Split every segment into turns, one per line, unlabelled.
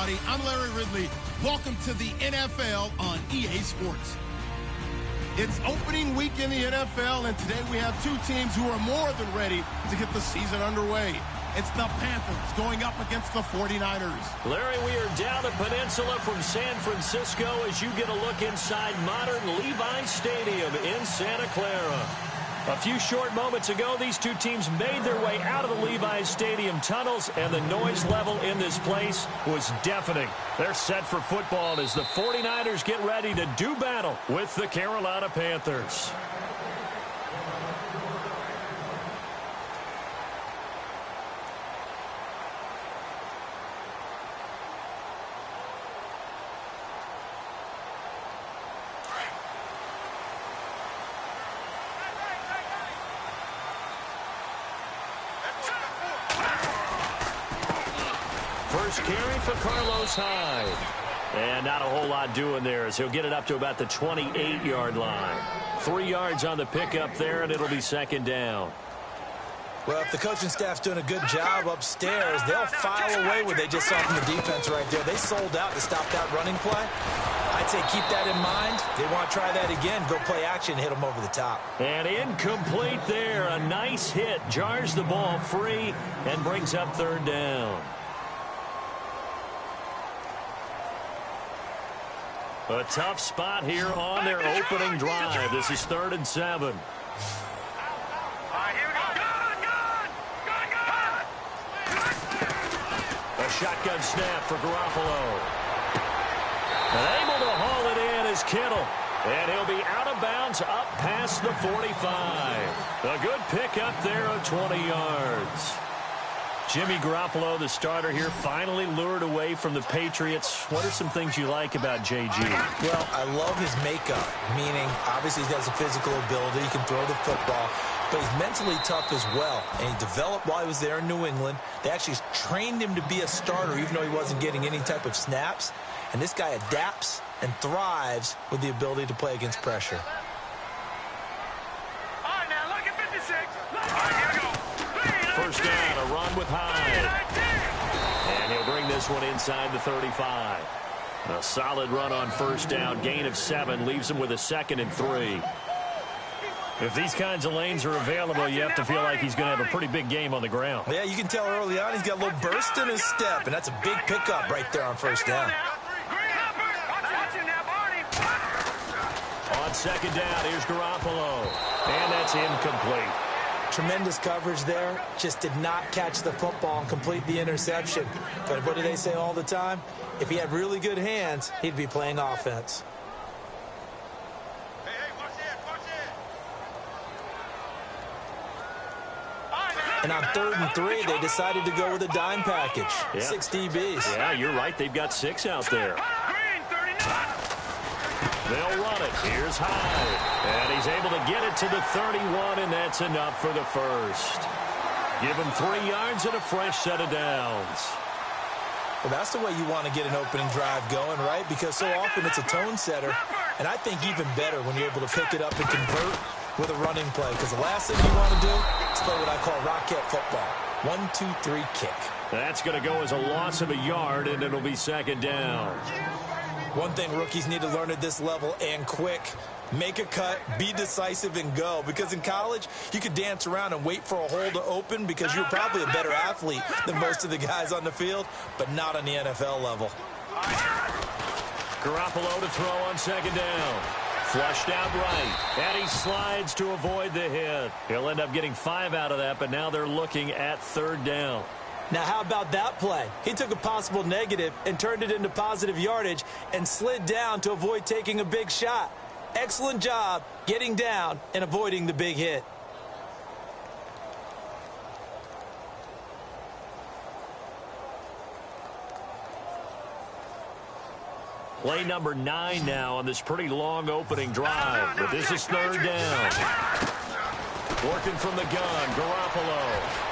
everybody. I'm Larry Ridley. Welcome to the NFL on EA Sports. It's opening week in the NFL, and today we have two teams who are more than ready to get the season underway. It's the Panthers going up against the 49ers.
Larry, we are down the peninsula from San Francisco as you get a look inside modern Levi Stadium in Santa Clara. A few short moments ago, these two teams made their way out of the Levi Stadium tunnels, and the noise level in this place was deafening. They're set for football as the 49ers get ready to do battle with the Carolina Panthers. First carry for Carlos Hyde. And not a whole lot doing there as he'll get it up to about the 28-yard line. 3 yards on the pickup there, and it'll be second down.
Well, if the coaching staff's doing a good job upstairs, they'll file away what they just saw from the defense right there. They sold out to stop that running play. I'd say keep that in mind. They want to try that again, go play action, hit them over the top.
And incomplete there. A nice hit. Jars the ball free and brings up third down. A tough spot here on their opening drive. This is 3rd and 7. A shotgun snap for Garoppolo. And able to haul it in is Kittle. And he'll be out of bounds up past the 45. A good pickup there of 20 yards. Jimmy Garoppolo, the starter here, finally lured away from the Patriots. What are some things you like about JG?
Well, I love his makeup, meaning obviously he's got some physical ability. He can throw the football, but he's mentally tough as well. And he developed while he was there in New England. They actually trained him to be a starter even though he wasn't getting any type of snaps. And this guy adapts and thrives with the ability to play against pressure.
All right, now look at 56. All right, here we go.
First down, a run with Hyde. And he'll bring this one inside the 35. A solid run on first down. Gain of 7 leaves him with a 2nd and 3. If these kinds of lanes are available, you have to feel like he's going to have a pretty big game on the ground.
Yeah, you can tell early on he's got a little burst in his step, and that's a big pickup right there on first down.
On second down, here's Garoppolo. And that's incomplete.
Tremendous coverage there. Just did not catch the football and complete the interception. But what do they say all the time? If he had really good hands, he'd be playing offense. And on 3rd and 3, they decided to go with a dime package. Yeah. 6 DBs.
Yeah, you're right. They've got 6 out there. They'll run it. Here's Hyde. And he's able to get it to the 31, and that's enough for the first. Give him 3 yards and a fresh set of downs.
Well, that's the way you want to get an opening drive going, right? Because so often it's a tone setter. And I think even better when you're able to pick it up and convert with a running play. Because the last thing you want to do is play what I call rocket football. 1, 2, 3, kick.
That's going to go as a loss of a yard, and it'll be second down.
One thing rookies need to learn at this level, and quick, make a cut, be decisive, and go. Because in college, you could dance around and wait for a hole to open because you're probably a better athlete than most of the guys on the field, but not on the NFL level.
Garoppolo to throw on second down. Flushed out right, and he slides to avoid the hit. He'll end up getting 5 out of that, but now they're looking at 3rd down.
Now, how about that play? He took a possible negative and turned it into positive yardage and slid down to avoid taking a big shot. Excellent job getting down and avoiding the big hit.
Play number 9 now on this pretty long opening drive, but this is 3rd down. Working from the gun, Garoppolo.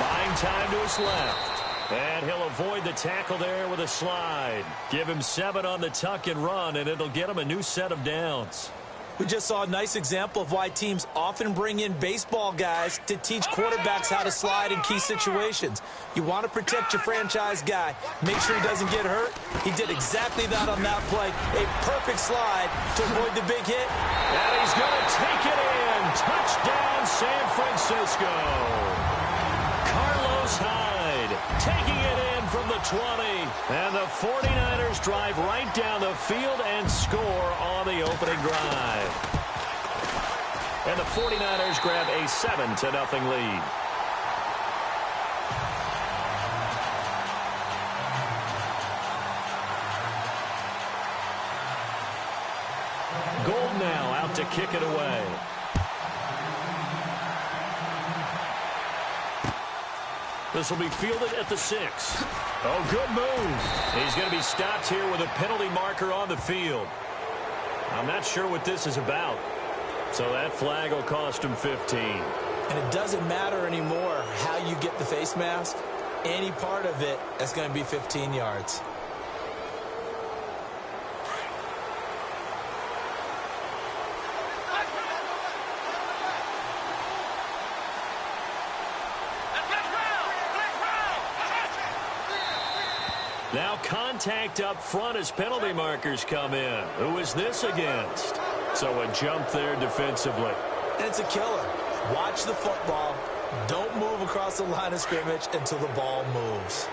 Buying time to his left. And he'll avoid the tackle there with a slide. Give him 7 on the tuck and run, and it'll get him a new set of downs.
We just saw a nice example of why teams often bring in baseball guys to teach quarterbacks how to slide in key situations. You want to protect your franchise guy. Make sure he doesn't get hurt. He did exactly that on that play. A perfect slide to avoid the big hit.
And he's going to take it in. Touchdown, San Francisco. Carlos Hyde taking it in from the 20. And the 49ers drive right down the field and score on the opening drive. And the 49ers grab a 7-0 lead. Gold now out to kick it away. This will be fielded at the 6. Oh, good move. He's going to be stopped here with a penalty marker on the field. I'm not sure what this is about. So that flag will cost him 15.
And it doesn't matter anymore how you get the face mask. Any part of it is going to be 15 yards.
Now contact up front as penalty markers come in. Who is this against? So a jump there defensively.
And it's a killer. Watch the football. Don't move across the line of scrimmage until the ball moves.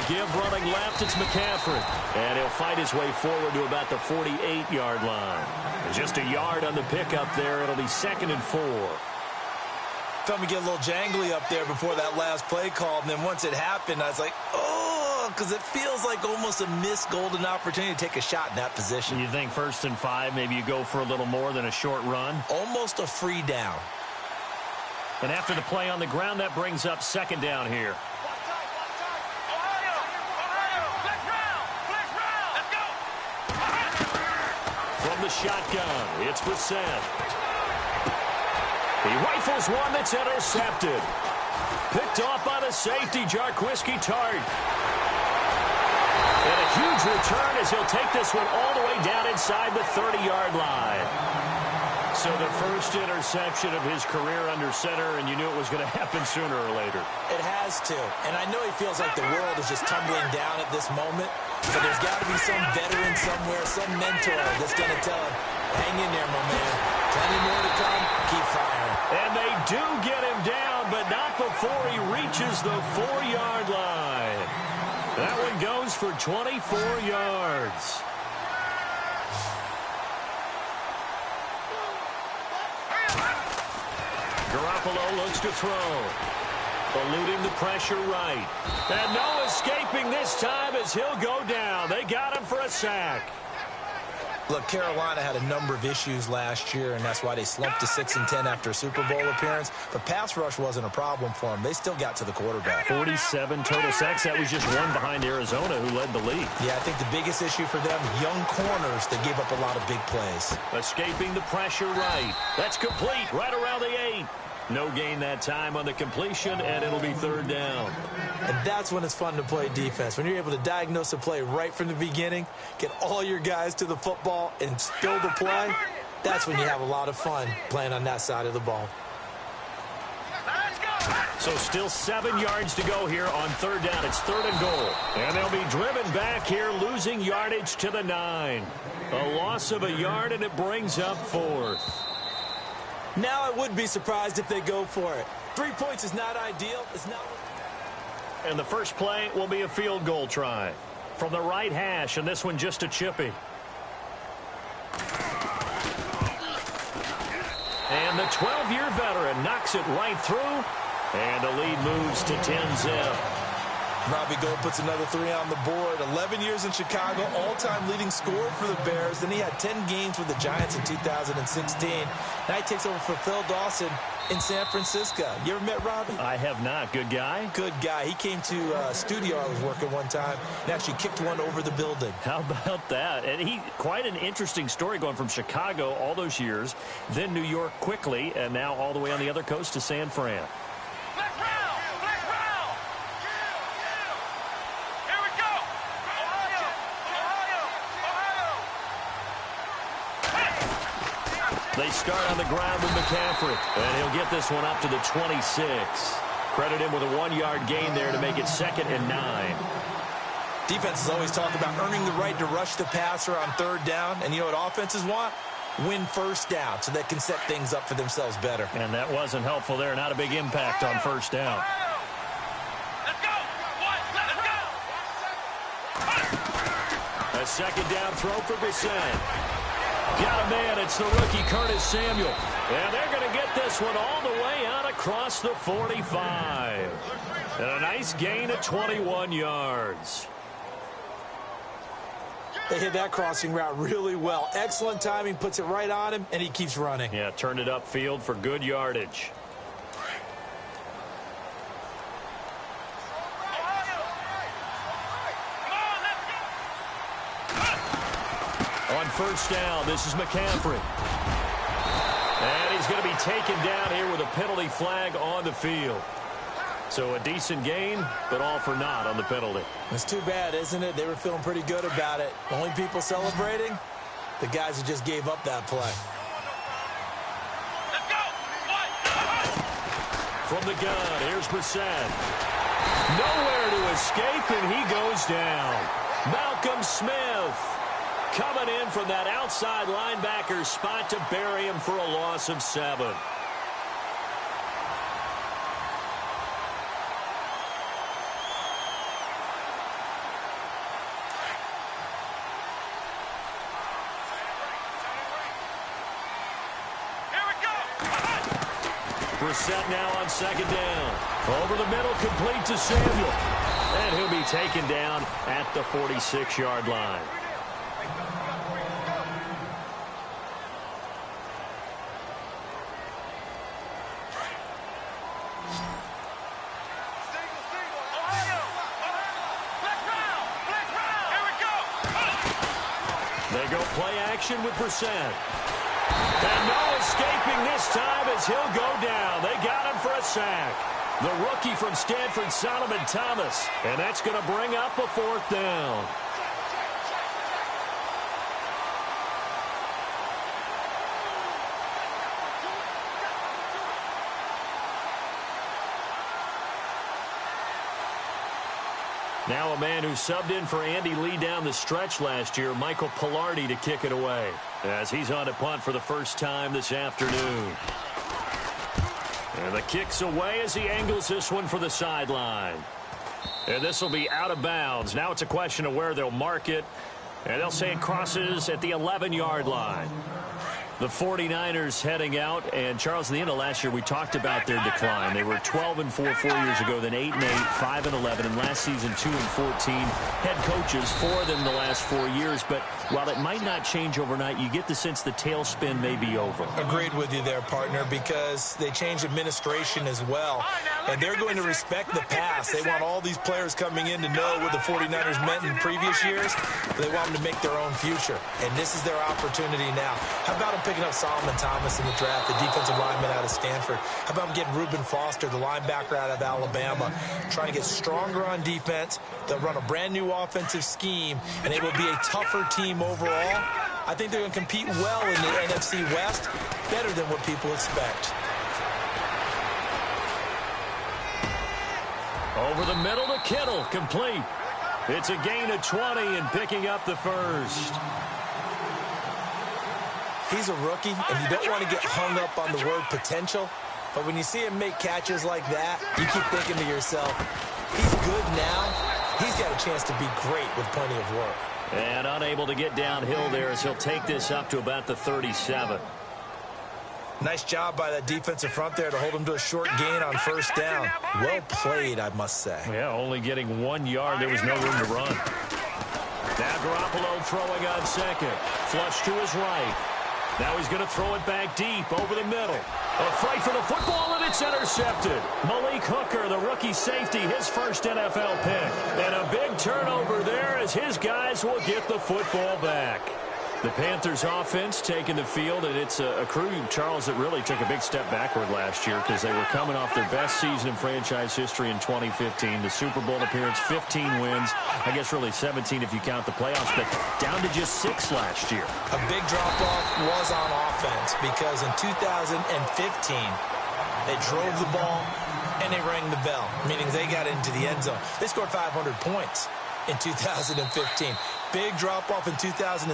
Give running left, it's McCaffrey. And he'll fight his way forward to about the 48-yard line. Just a yard on the pickup there. It'll be 2nd and 4.
Felt me get a little jangly up there before that last play call. And then once it happened, I was like, oh, because it feels like almost a missed golden opportunity to take a shot in that position.
You think 1st and 5, maybe you go for a little more than a short run?
Almost a free down.
And after the play on the ground, that brings up 2nd down here. The shotgun. It's Brissett. He rifles one that's intercepted. Picked off by the safety, Jarquiski Tart. And a huge return as he'll take this one all the way down inside the 30-yard line. So the first interception of his career under center, and you knew it was going to happen sooner or later.
It has to. And I know he feels like the world is just tumbling down at this moment. But there's got to be some veteran somewhere, some mentor that's going to tell him, hang in there, my man. Plenty more to come. Keep firing.
And they do get him down, but not before he reaches the 4-yard line. That one goes for 24 yards. Garoppolo looks to throw. Eluding the pressure right. And no escaping this time as he'll go down. They got him for a sack.
Look, Carolina had a number of issues last year, and that's why they slumped to 6-10 after a Super Bowl appearance. But pass rush wasn't a problem for them. They still got to the quarterback.
47 total sacks. That was just one behind Arizona, who led the league.
Yeah, I think the biggest issue for them, young corners that gave up a lot of big plays.
Escaping the pressure right. That's complete right around the 8. No gain that time on the completion, and it'll be 3rd down.
And that's when it's fun to play defense. When you're able to diagnose a play right from the beginning, get all your guys to the football, and still the play, that's when you have a lot of fun playing on that side of the ball.
So still 7 yards to go here on 3rd down. It's 3rd and goal. And they'll be driven back here, losing yardage to the 9. A loss of a yard, and it brings up 4th.
Now I would be surprised if they go for it. 3 points is not ideal. It's not.
And the first play will be a field goal try from the right hash, and this one just a chippy. And the 12-year veteran knocks it right through, and the lead moves to 10-0.
Robbie Gould puts another 3 on the board. 11 years in Chicago, all-time leading scorer for the Bears. Then he had 10 games with the Giants in 2016. Now he takes over for Phil Dawson in San Francisco. You ever met Robbie?
I have not. Good guy?
Good guy. He came to a studio I was working one time and actually kicked one over the building.
How about that? And quite an interesting story going from Chicago all those years, then New York quickly, and now all the way on the other coast to San Fran. They start on the ground with McCaffrey, and he'll get this one up to the 26. Credit him with a 1-yard gain there to make it 2nd and 9.
Defenses always talk about earning the right to rush the passer on 3rd down, and you know what offenses want? Win 1st down so they can set things up for themselves better.
And that wasn't helpful there. Not a big impact on 1st down.
Let's go!
A 2nd down throw for Brissett. Got a man. It's the rookie, Curtis Samuel. And they're going to get this one all the way out across the 45. And a nice gain of 21 yards.
They hit that crossing route really well. Excellent timing, puts it right on him, and he keeps running.
Yeah, turned it upfield for good yardage. On 1st down, this is McCaffrey. And he's going to be taken down here with a penalty flag on the field. So a decent gain, but all for naught on the penalty.
It's too bad, isn't it? They were feeling pretty good about it. The only people celebrating, the guys who just gave up that play.
Let's go!
From the gun, here's Brissett. Nowhere to escape, and he goes down. Malcolm Smith coming in from that outside linebacker spot to bury him for a loss of 7. Brissett now on 2nd down. Over the middle, complete to Samuel. And he'll be taken down at the 46-yard line. They go play action with Brissett. And no escaping this time as he'll go down. They got him for a sack. The rookie from Stanford, Solomon Thomas. And that's going to bring up a 4th down. Now a man who subbed in for Andy Lee down the stretch last year, Michael Pilardi, to kick it away, as he's on a punt for the first time this afternoon. And the kick's away as he angles this one for the sideline. And this will be out of bounds. Now it's a question of where they'll mark it. And they'll say it crosses at the 11-yard line. The 49ers heading out, and Charles, at the end of last year, we talked about their decline. They were 12-4 4 years ago, then 8-8, 5-11, and last season 2-14. Head coaches, 4 of them the last 4 years. But while it might not change overnight, you get the sense the tailspin may be over.
Agreed with you there, partner, because they changed administration as well. And they're going to respect the pass. They want all these players coming in to know what the 49ers meant in previous years. They want them to make their own future. And this is their opportunity now. How about them picking up Solomon Thomas in the draft, the defensive lineman out of Stanford? How about them getting Reuben Foster, the linebacker out of Alabama, trying to get stronger on defense? They'll run a brand-new offensive scheme, and it will be a tougher team overall. I think they're going to compete well in the NFC West, better than what people expect.
Over the middle to Kittle, complete. It's a gain of 20 and picking up the first.
He's a rookie, and you don't want to get hung up on the word potential. But when you see him make catches like that, you keep thinking to yourself, he's good now. He's got a chance to be great with plenty of work.
And unable to get downhill there as he'll take this up to about the 37.
Nice job by that defensive front there to hold him to a short gain on first down. Well played, I must say.
Yeah, only getting 1 yard. There was no room to run. Now Garoppolo throwing on second. Flush to his right. Now he's going to throw it back deep over the middle. A fight for the football, and it's intercepted. Malik Hooker, the rookie safety, his first NFL pick. And a big turnover there as his guys will get the football back. The Panthers offense taking the field, and it's a crew, Charles, that really took a big step backward last year because they were coming off their best season in franchise history in 2015. The Super Bowl appearance, 15 wins. I guess really 17 if you count the playoffs, but down to just 6 last year.
A big drop-off was on offense because in 2015, they drove the ball and they rang the bell, meaning they got into the end zone. They scored 500 points in 2015. Big drop-off in 2016.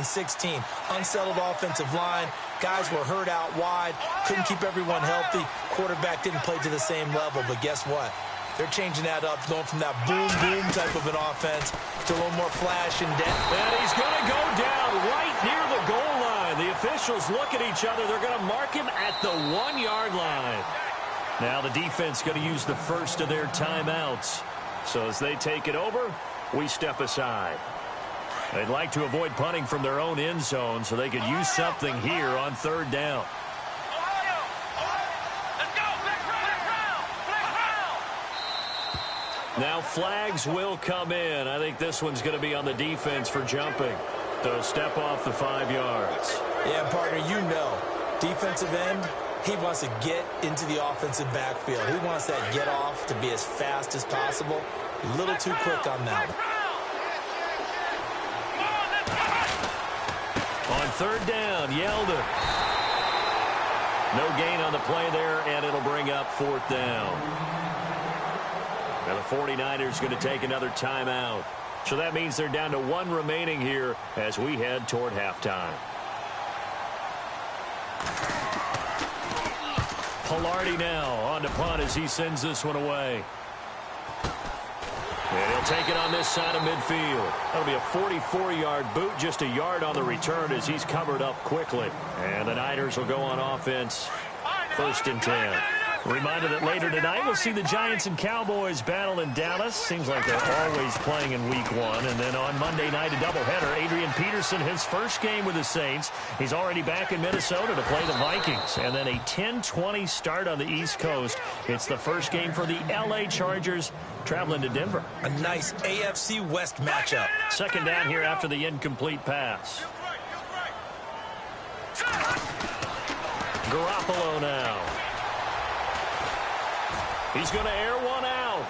Unsettled offensive line. Guys were hurt out wide. Couldn't keep everyone healthy. Quarterback didn't play to the same level. But guess what? They're changing that up, going from that boom-boom type of an offense to a little more flash and depth.
And he's going to go down right near the goal line. The officials look at each other. They're going to mark him at the 1-yard line. Now the defense going to use the first of their timeouts. So as they take it over, we step aside. They'd like to avoid punting from their own end zone so they could use something here on third down. Now flags will come in. I think this one's going to be on the defense for jumping. So step off the 5 yards.
Yeah, partner, you know, defensive end, he wants to get into the offensive backfield. He wants that get off to be as fast as possible. A little too quick on that one.
On third down, Yeldon. No gain on the play there, and it'll bring up 4th down. Now the 49ers going to take another timeout. So that means they're down to 1 remaining here as we head toward halftime. Pilardi now on to punt as he sends this one away. And he'll take it on this side of midfield. That'll be a 44-yard boot, just a yard on the return as he's covered up quickly. And the Niners will go on offense, 1st and 10. Reminder that later tonight we'll see the Giants and Cowboys battle in Dallas. Seems like they're always playing in week 1. And then on Monday night, a doubleheader. Adrian Peterson, his first game with the Saints. He's already back in Minnesota to play the Vikings. And then a 10-20 start on the East Coast. It's the first game for the L.A. Chargers traveling to Denver.
A nice AFC West matchup.
2nd down here after the incomplete pass. Garoppolo now. He's going to air one out.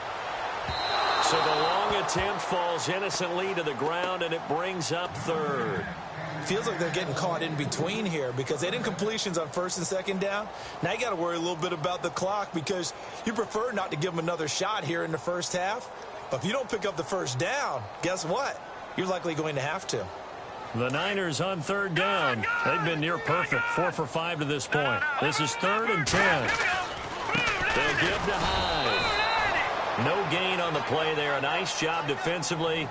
So the long attempt falls innocently to the ground, and it brings up 3rd.
Feels like they're getting caught in between here because they didn't completions on 1st and 2nd down. Now you got to worry a little bit about the clock because you prefer not to give them another shot here in the first half. But if you don't pick up the 1st down, guess what? You're likely going to have to.
The Niners on 3rd down. They've been near perfect, 4 for 5 to this point. This is 3rd and 10. They'll give to Hyde. No gain on the play there. A nice job defensively.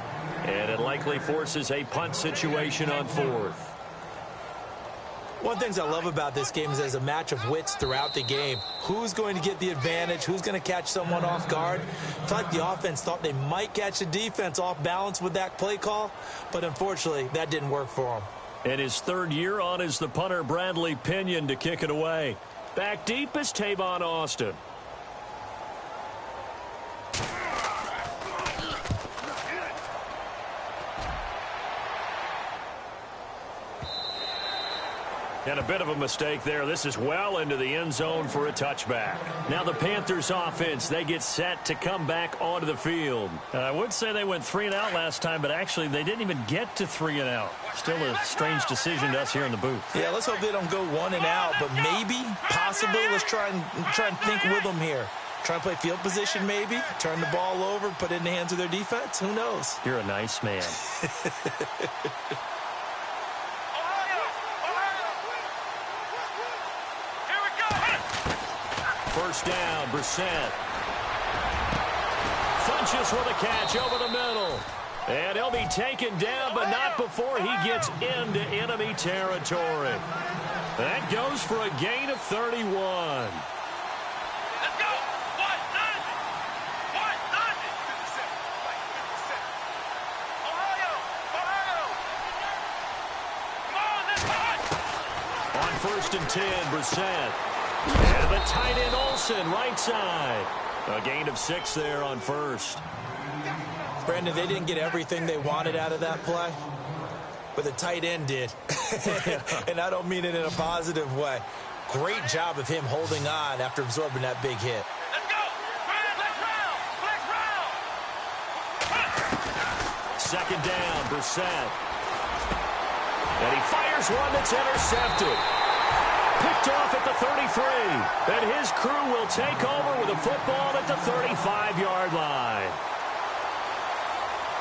And it likely forces a punt situation on 4th.
One of the things I love about this game is there's a match of wits throughout the game. Who's going to get the advantage? Who's going to catch someone off guard? I feel like the offense thought they might catch the defense off balance with that play call. But unfortunately, that didn't work for them.
And his 3rd year on is the punter Bradley Pinion to kick it away. Back deep is Tavon Austin. And a bit of a mistake there. This is well into the end zone for a touchback. Now the Panthers offense, they get set to come back onto the field. I would say they went 3 and out last time, but actually they didn't even get to 3 and out. Still a strange decision to us here in the booth.
Yeah, let's hope they don't go 1 and out, but maybe, possibly, let's try and think with them here. Try and play field position maybe, turn the ball over, put it in the hands of their defense. Who knows?
You're a nice man. First down, Brissett. Funches with a catch over the middle. And he'll be taken down, but not before he gets into enemy territory. That goes for a gain of 31.
Let's go. What? 57. Right, 57. Ohio. Come on, let's go.
On 1st and 10, Brissett. And the tight end Olsen, right side. A gain of 6 there on 1st.
Brandon, they didn't get everything they wanted out of that play, but the tight end did. And I don't mean it in a positive way. Great job of him holding on after absorbing that big hit.
Let's go. Flex round.
Second down, Brissett. And he fires one that's intercepted. Picked off at the 33. And his crew will take over with a football at the 35-yard line.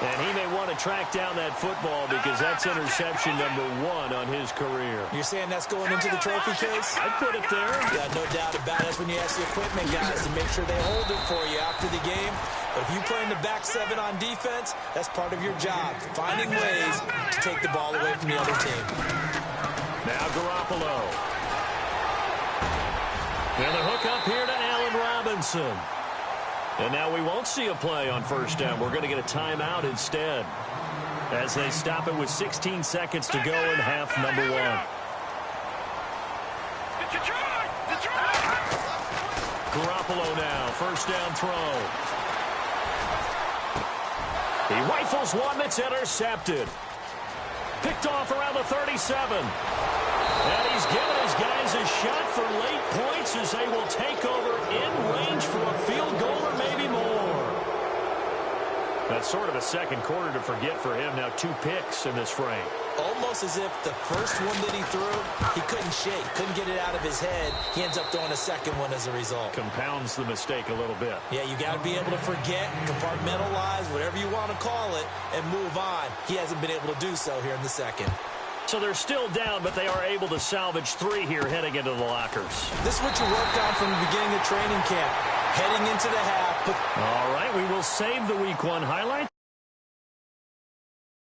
And he may want to track down that football because that's interception number 1 on his career.
You're saying that's going into the trophy case?
I'd put it there.
Yeah, no doubt about it. That's when you ask the equipment guys to make sure they hold it for you after the game. But if you play in the back 7 on defense, that's part of your job, finding ways to take the ball away from the other team.
Now Garoppolo. And the hook up here to Allen Robinson. And now we won't see a play on 1st down. We're going to get a timeout instead as they stop it with 16 seconds to go in half number 1. Garoppolo now, 1st down throw. He rifles one that's intercepted. Picked off around the 37. And he's given his guys a shot for late points as they will take over in range for a field goal or maybe more. That's sort of a second quarter to forget for him. Now 2 picks in this frame.
Almost as if the first one that he threw, he couldn't shake, couldn't get it out of his head. He ends up throwing a second one as a result.
Compounds the mistake a little bit.
Yeah, you got to be able to forget, compartmentalize, whatever you want to call it, and move on. He hasn't been able to do so here in the second.
So they're still down, but they are able to salvage 3 here heading into the lockers.
This is what you worked on from the beginning of training camp, heading into the half.
All right, we will save the Week 1 highlights.